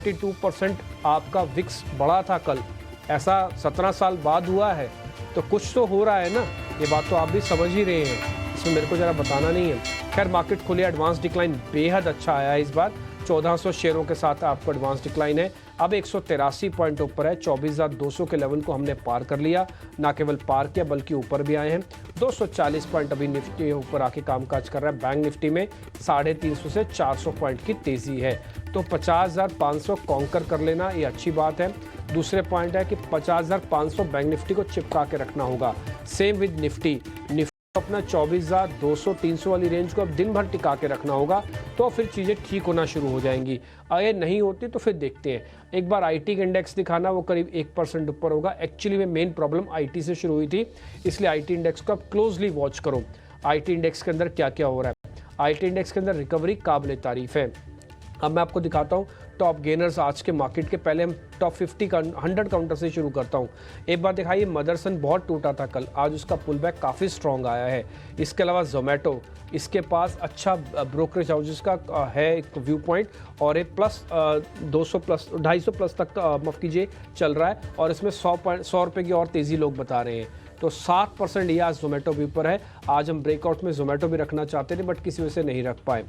52% आपका विक्स बढ़ा था कल, ऐसा 17 साल बाद हुआ है, तो कुछ तो हो रहा है ना। ये बात तो आप भी समझ ही रहे हैं, इसमें मेरे को ज़रा बताना नहीं है। खैर मार्केट खुली, एडवांस डिक्लाइन बेहद अच्छा आया है इस बार, 1400 शेयरों के साथ आपको एडवांस डिक्लाइन है। अब 183 पॉइंट ऊपर है, 24,200 के लेवल को हमने पार कर लिया, ना केवल पार किया बल्कि ऊपर भी आए हैं। 240 पॉइंट अभी निफ्टी ऊपर आके कामकाज कर रहा है। बैंक निफ्टी में 350 से 400 पॉइंट की तेजी है, तो 50,500 कॉन्कर कर लेना ये अच्छी बात है। दूसरे पॉइंट है कि 50,500 बैंक निफ्टी को चिपका के रखना होगा। सेम विद निफ्टी अपना 24,200 300 वाली रेंज को अब दिन भर टिका के रखना होगा, तो फिर चीज़ें ठीक होना शुरू हो जाएंगी। अगर नहीं होती तो फिर देखते हैं। एक बार आईटी का इंडेक्स दिखाना, वो करीब 1% ऊपर होगा। एक्चुअली में मेन प्रॉब्लम आईटी से शुरू हुई थी, इसलिए आईटी इंडेक्स को आप क्लोजली वॉच करो। आईटी इंडेक्स के अंदर क्या क्या हो रहा है। आईटी इंडेक्स के अंदर रिकवरी काबिल तारीफ है। अब मैं आपको दिखाता हूँ टॉप गेनर्स आज के मार्केट के। पहले हम टॉप 100 काउंटर से शुरू करता हूँ। एक बात दिखाइए, मदरसन बहुत टूटा था कल, आज उसका पुल बैक काफ़ी स्ट्रॉन्ग आया है। इसके अलावा जोमेटो, इसके पास अच्छा ब्रोकरेज हाउसेस का है एक व्यू पॉइंट, और एक प्लस 200 प्लस 250 प्लस तक माफ़ कीजिए चल रहा है, और इसमें 100 रुपये की और तेज़ी लोग बता रहे हैं। तो 7% ये आज जोमेटो भी ऊपर है। आज हम ब्रेकआउट में जोमेटो भी रखना चाहते थे, बट किसी वजह से नहीं रख पाए।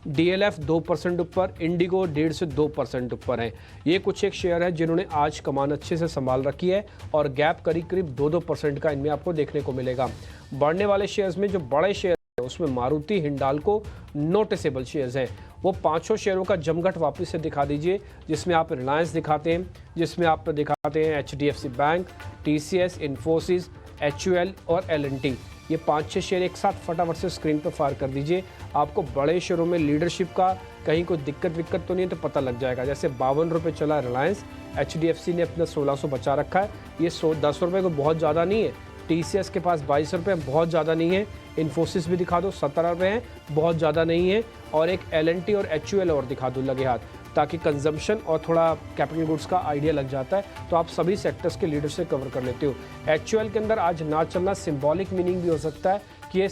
डीएलएफ 2% ऊपर, इंडिगो 1.5 से 2% ऊपर है। ये कुछ एक शेयर है जिन्होंने आज कमान अच्छे से संभाल रखी है, और गैप करीब करीब 2-2% का इनमें आपको देखने को मिलेगा। बढ़ने वाले शेयर्स में जो बड़े शेयर है उसमें मारुति, हिंडाल्को नोटिसेबल शेयर्स हैं। वो 500 शेयरों का जमघट वापस से दिखा दीजिए, जिसमें आप रिलायंस दिखाते हैं, जिसमें आप दिखाते हैं HDFC bank, TCS, Infosys, HUL और एलएनटी। ये 5-6 शेयर एक साथ फटाफट से स्क्रीन पर फायर कर दीजिए। आपको बड़े शेयरों में लीडरशिप का कहीं कोई दिक्कत तो नहीं है, तो पता लग जाएगा। जैसे 52 रुपये चला रिलायंस, एचडीएफसी ने अपना 1600 बचा रखा है, ये 10 रुपये को बहुत ज़्यादा नहीं है। टीसीएस के पास 22 रुपये, बहुत ज़्यादा नहीं है। इन्फोसिस भी दिखा दो, 17 रुपये हैं, बहुत ज़्यादा नहीं है। और एक एलएनटी और एचयूएल और दिखा दो लगे हाथ, ताकि कंजम्पशन और थोड़ा कैपिटल गुड्स का आइडिया लग जाता है, तो आप सभी सेक्टर्स के लीडर से कवर कर लेते हो। एचयूएल के अंदर आज ना चलना सिंबॉलिक मीनिंग भी हो सकता है कि ये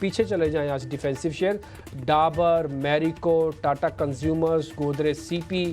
पीछे चले जाएं आज defensive share. Dabur, Marico, Tata consumers, Godrej CP,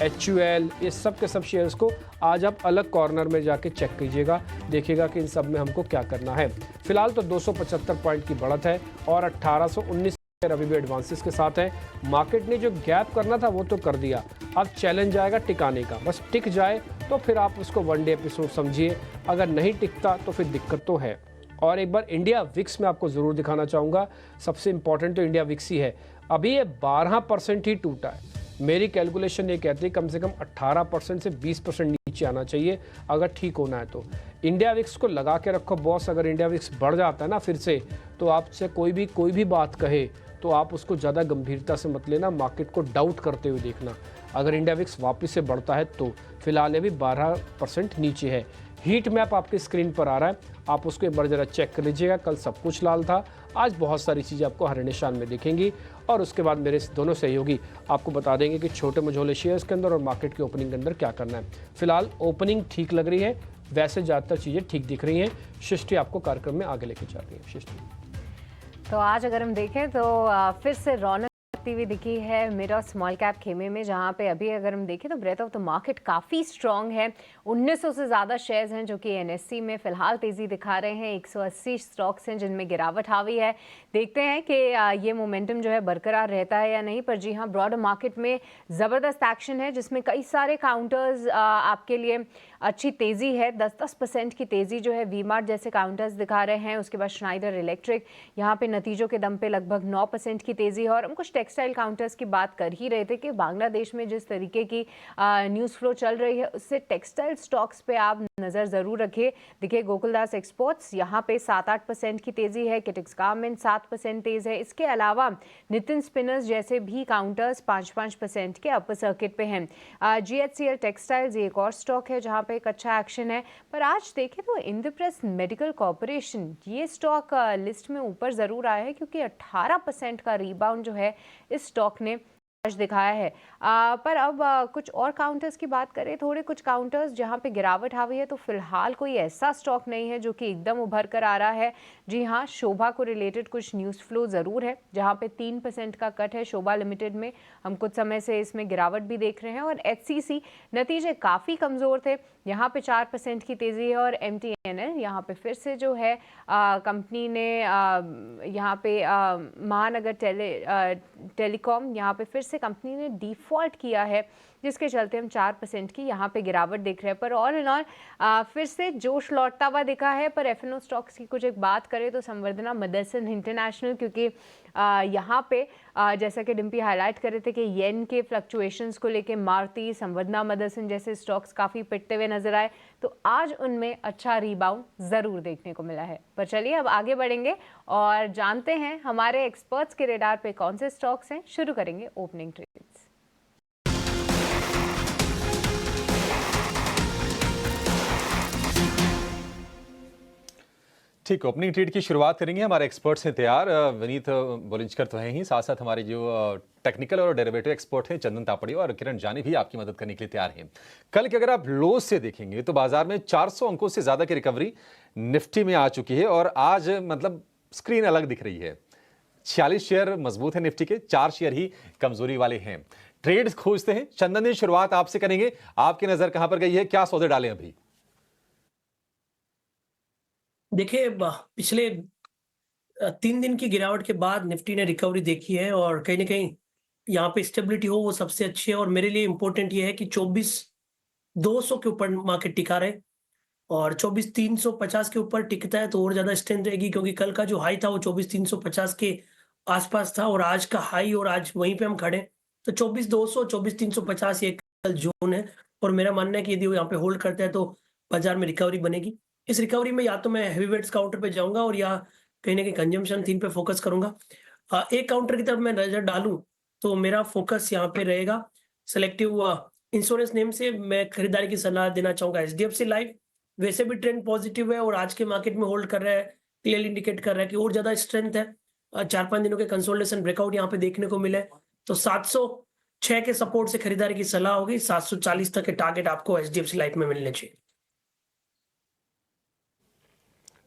HUL, ये सब के सब शेयर्स को आज आप अलग कॉर्नर में जाके चेक कीजिएगा, देखिएगा कि इन सब में हमको क्या करना है। फिलहाल तो 275 पॉइंट की बढ़त है, और 1819 अभी भी एडवांसेस के साथ है। मार्केट ने जो गैप करना था वो तो कर दिया, अब चैलेंज आएगा टिकाने का। बस टिक जाए तो फिर आप उसको वन डे एपिसोड समझिए, अगर नहीं टिकता तो फिर दिक्कत तो है। और एक बार इंडिया विक्स में आपको ज़रूर दिखाना चाहूँगा। सबसे इंपॉर्टेंट तो इंडिया विक्स ही है। अभी ये 12% ही टूटा है। मेरी कैलकुलेशन ये कहती है कम से कम 18% से 20% नीचे आना चाहिए अगर ठीक होना है तो। इंडिया विक्स को लगा के रखो बॉस। अगर इंडिया विक्स बढ़ जाता है ना फिर से, तो आपसे कोई भी बात कहे तो आप उसको ज़्यादा गंभीरता से मत लेना, मार्केट को डाउट करते हुए देखना। अगर इंडिया विक्स वापस से बढ़ता है तो फिलहाल ये भी 12% नीचे है। हीट मैप आपकी स्क्रीन पर आ रहा है, आप उसको एक बार ज़रा चेक कर लीजिएगा। कल सब कुछ लाल था, आज बहुत सारी चीज़ें आपको हरे निशान में दिखेंगी, और उसके बाद मेरे दोनों सहयोगी आपको बता देंगे कि छोटे मझोले शेयर्स के अंदर और मार्केट की ओपनिंग के अंदर क्या करना है। फिलहाल ओपनिंग ठीक लग रही है, वैसे ज़्यादातर चीज़ें ठीक दिख रही हैं। सृष्टि आपको कार्यक्रम में आगे लेके चल रही है। सृष्टि, तो आज अगर हम देखें तो फिर से रौनक हुई दिखी है मिड और स्मॉल कैप खेमे में, जहां पे अभी अगर हम देखें तो ब्रेथ ऑफ द मार्केट काफ़ी स्ट्रांग है। 1900 से ज़्यादा शेयर्स हैं जो कि एनएससी में फ़िलहाल तेज़ी दिखा रहे हैं। 180 स्टॉक्स हैं जिनमें गिरावट हावी है। देखते हैं कि ये मोमेंटम जो है बरकरार रहता है या नहीं। पर जी हाँ, ब्रॉडर मार्केट में ज़बरदस्त एक्शन है, जिसमें कई सारे काउंटर्स आपके लिए अच्छी तेज़ी है। 10% की तेज़ी जो है वी मार्ट जैसे काउंटर्स दिखा रहे हैं। उसके बाद श्नाइडर इलेक्ट्रिक, यहाँ पे नतीजों के दम पे लगभग 9% की तेज़ी है। और हम कुछ टेक्सटाइल काउंटर्स की बात कर ही रहे थे कि बांग्लादेश में जिस तरीके की न्यूज़ फ्लो चल रही है, उससे टेक्सटाइल स्टॉक्स पे आप नज़र ज़रूर रखिए। देखिए गोकुलदास एक्सपोर्ट्स यहाँ पे 7-8% की तेज़ी है। किटिक्स गारमेंट 7% तेज़ है। इसके अलावा नितिन स्पिनर्स जैसे भी काउंटर्स 5-5% के अपर सर्किट पे हैं। GHCL टेक्सटाइल्स एक और स्टॉक है जहाँ पे एक अच्छा एक्शन है। पर आज देखें तो इंद्रप्रस्थ मेडिकल कॉरपोरेशन, ये स्टॉक लिस्ट में ऊपर ज़रूर आया है, क्योंकि 18% का रीबाउंड जो है इस स्टॉक ने दिखाया है। पर अब कुछ और काउंटर्स की बात करें, थोड़े कुछ काउंटर्स जहां पे गिरावट हावी है, तो फिलहाल कोई ऐसा स्टॉक नहीं है जो कि एकदम उभर कर आ रहा है। जी हाँ, शोभा को रिलेटेड कुछ न्यूज़ फ्लो ज़रूर है, जहां पे 3% का कट है शोभा लिमिटेड में। हम कुछ समय से इसमें गिरावट भी देख रहे हैं। और एचसीसी नतीजे काफ़ी कमज़ोर थे, यहाँ पे 4% की तेज़ी है। और एमटीएनएल यहाँ पे फिर से जो है कंपनी ने यहाँ पे महानगर टेलीकॉम यहाँ पे फिर से कंपनी ने डिफ़ॉल्ट किया है, जिसके चलते हम 4% की यहाँ पे गिरावट देख रहे हैं। पर ऑल इन ऑल फिर से जोश लौटता हुआ दिखा है। पर एफएनओ स्टॉक्स की कुछ एक बात करें तो संवर्धना मदरसन इंटरनेशनल, क्योंकि यहाँ पे जैसा कि डिम्पी हाईलाइट कर रहे थे कि येन के फ्लक्चुएशंस को लेके मारुति, संवर्धना मदरसन जैसे स्टॉक्स काफ़ी पिटते हुए नजर आए, तो आज उनमें अच्छा रीबाउंड ज़रूर देखने को मिला है। पर चलिए अब आगे बढ़ेंगे और जानते हैं हमारे एक्सपर्ट्स के रेडार पे कौन से स्टॉक्स हैं। शुरू करेंगे ओपनिंग ट्रेड्स। ठीक, ओपनिंग ट्रेड की शुरुआत करेंगे। हमारे एक्सपर्ट्स हैं तैयार, विनीत बोलिंजकर तो हैं ही, साथ साथ हमारे जो टेक्निकल और डेरिवेटिव एक्सपर्ट हैं चंदन तापड़ी और किरण जानी भी आपकी मदद करने के लिए तैयार हैं। कल के अगर आप लो से देखेंगे तो बाजार में 400 अंकों से ज्यादा की रिकवरी निफ्टी में आ चुकी है और आज मतलब स्क्रीन अलग दिख रही है। 46 शेयर मजबूत है निफ्टी के, 4 शेयर ही कमजोरी वाले हैं। ट्रेड खोजते हैं। चंदन जी, शुरुआत आपसे करेंगे। आपकी नजर कहां पर गई है, क्या सौदे डालें अभी? देखिए, पिछले 3 दिन की गिरावट के बाद निफ्टी ने रिकवरी देखी है और कहीं ना कहीं यहाँ पे स्टेबिलिटी हो वो सबसे अच्छी है। और मेरे लिए इम्पोर्टेंट ये है कि 24,200 के ऊपर मार्केट टिका रहे और 24,350 के ऊपर टिकता है तो और ज्यादा स्ट्रेंथ रहेगी, क्योंकि कल का जो हाई था वो 24,350 के आसपास था और आज का हाई और आज वहीं पे हम खड़े हैं। तो 24,200 24,350 ये कल जोन है और मेरा मानना है कि यदि वो यहाँ पे होल्ड करता है तो बाजार में रिकवरी बनेगी। इस रिकवरी में या तो मैं हेवीवेट्स काउंटर पे जाऊंगा और या कहीं ना कहीं कंजम्पशन थीम पे फोकस करूंगा। एक काउंटर की तरफ मैं नजर डालूं तो मेरा फोकस यहाँ पे रहेगा सेलेक्टिव इंश्योरेंस नेम से। मैं खरीदारी की सलाह देना चाहूंगा एचडीएफसी लाइफ। वैसे भी ट्रेंड पॉजिटिव है और आज के मार्केट में होल्ड कर रहा है, क्लियरली इंडिकेट कर रहा है कि और ज्यादा स्ट्रेंथ है। 4-5 दिनों के कंसोलिडेशन ब्रेकआउट यहाँ पे देखने को मिले, तो 706 के सपोर्ट से खरीदारी की सलाह होगी। 740 तक के टारगेट आपको एचडीएफसी लाइफ में मिलने चाहिए।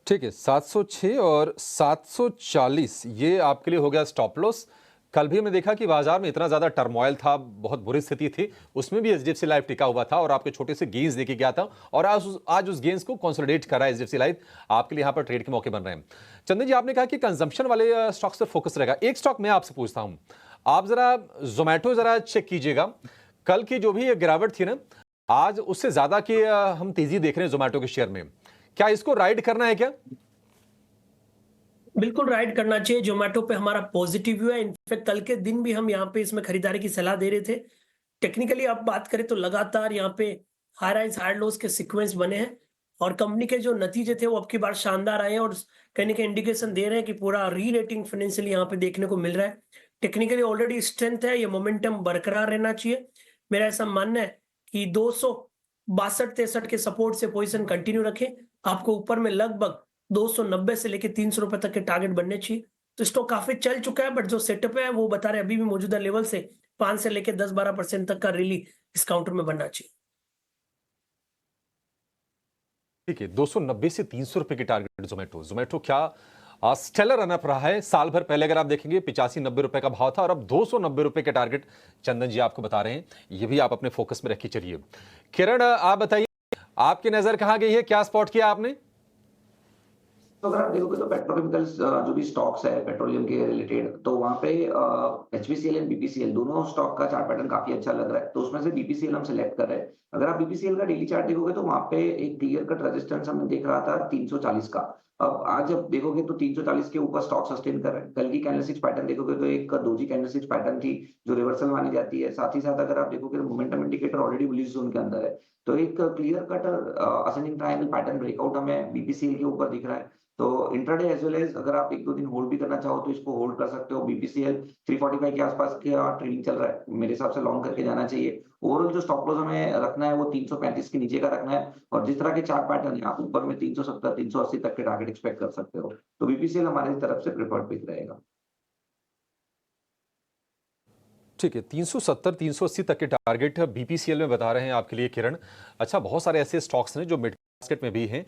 ठीक है, 706 और 740 ये आपके लिए हो गया स्टॉप लॉस। कल भी हमने देखा कि बाजार में इतना ज्यादा टर्मोइल था, बहुत बुरी स्थिति थी, उसमें भी एचडीएफसी लाइफ टिका हुआ था और आपके छोटे से गेंस देके गया था और आज उस गेंस को कंसोलिडेट कर रहा है एचडीएफसी लाइफ। आपके लिए यहां पर ट्रेड के मौके बन रहे हैं। चंदन जी, आपने कहा कि कंजम्पशन वाले स्टॉक्स पर फोकस रहेगा। एक स्टॉक मैं आपसे पूछता हूं, आप जरा जोमैटो जरा चेक कीजिएगा। कल की जो भी गिरावट थी ना, आज उससे ज्यादा की हम तेजी देख रहे हैं जोमैटो के शेयर में। क्या इसको राइड करना है क्या? बिल्कुल राइड करना चाहिए। जोमेटो पे हमारा पॉजिटिव व्यू है। इनफैक्ट कल के दिन भी हम यहाँ पे इसमें खरीदारी की सलाह दे रहे थे। टेक्निकली आप बात करें तो लगातार यहाँ पे हाई राइज हाई लोज के सीक्वेंस बने हैं और कंपनी के जो नतीजे थे वो अब की बार शानदार आए हैं और कहीं ना कहीं इंडिकेशन दे रहे हैं कि पूरा री रेटिंग फाइनेंशियल यहाँ पे देखने को मिल रहा है। टेक्निकली ऑलरेडी स्ट्रेंथ है, ये मोमेंटम बरकरार रहना चाहिए। मेरा ऐसा मानना है कि 262-63 के सपोर्ट से पोजीशन कंटिन्यू रखें। आपको ऊपर में लगभग 290 से लेके 300 रुपए तक के टारगेट बनने चाहिए। तो स्टॉक काफी चल चुका है, बट जो सेटअप है वो बता रहे हैं अभी भी मौजूदा लेवल से 5 से लेके 10-12% तक का रैली इस काउंटर में बनना चाहिए। ठीक है, 290 से 300 रुपए की टारगेट जोमेटो क्या स्टेलर रनअप रहा है। साल भर पहले अगर आप देखेंगे 85-90 रुपए का भाव था और अब 290 रुपए के टारगेट चंदन जी आपको बता रहे हैं। ये भी आप अपने फोकस में रखिए। चलिए किरण, आप बताइए, आपकी नजर कहां गई है, क्या स्पॉट किया आपने? तो अगर आप देखोगे तो पेट्रोकेमिकल्स जो भी स्टॉक्स है पेट्रोलियम के रिलेटेड, तो वहाँ पे एचपीसीएल एंड बीपीसीएल दोनों स्टॉक का चार्ट पैटर्न काफी अच्छा लग रहा है। तो उसमें से बीपीसीएल हम सिलेक्ट कर रहे हैं। अगर आप बीपीसीएल का डेली चार्ट देखोगे तो वहाँ पे एक क्लियर कट रेजिस्टेंस हमने देख रहा था 340 का। अब आज जब देखोगे तो 340 के ऊपर स्टॉक सस्टेन कर रहे हैं। कल की कैंडलस्टिक्स पैटर्न देखोगे तो एक दोजी कैंडलस्टिक्स पैटर्न थी जो रिवर्सल मानी जाती है। साथ ही साथ अगर आप देखोगे तो momentum indicator already bullish zone के अंदर है। तो एक clear cut ascending triangle pattern breakout हमें बीपीसीएल के ऊपर दिख रहा है। तो इंट्राडे एज वेल एज अगर आप 1-2 दिन होल्ड भी करना चाहो तो इसको होल्ड कर सकते हो। बीपीसीएल 345 के आसपास का ट्रेडिंग चल रहा है, मेरे हिसाब से लॉन्ग करके जाना चाहिए। ओवरऑल जो स्टॉप लॉस हमें रखना है वो 335 के नीचे का रखना है और जिस तरह के चार्ट पैटर्न है आप ऊपर में 370 380 तक के टारगेट एक्सपेक्ट कर सकते हो। तो बीपीसीएल हमारी तरफ से प्रेफर्ड पिक रहेगा। ठीक है, 370 380 तक के टारगेट बीपीसीएल में बता रहे हैं आपके लिए किरण। अच्छा, बहुत सारे ऐसे स्टॉक्स हैं जो मिड बास्केट में भी हैं,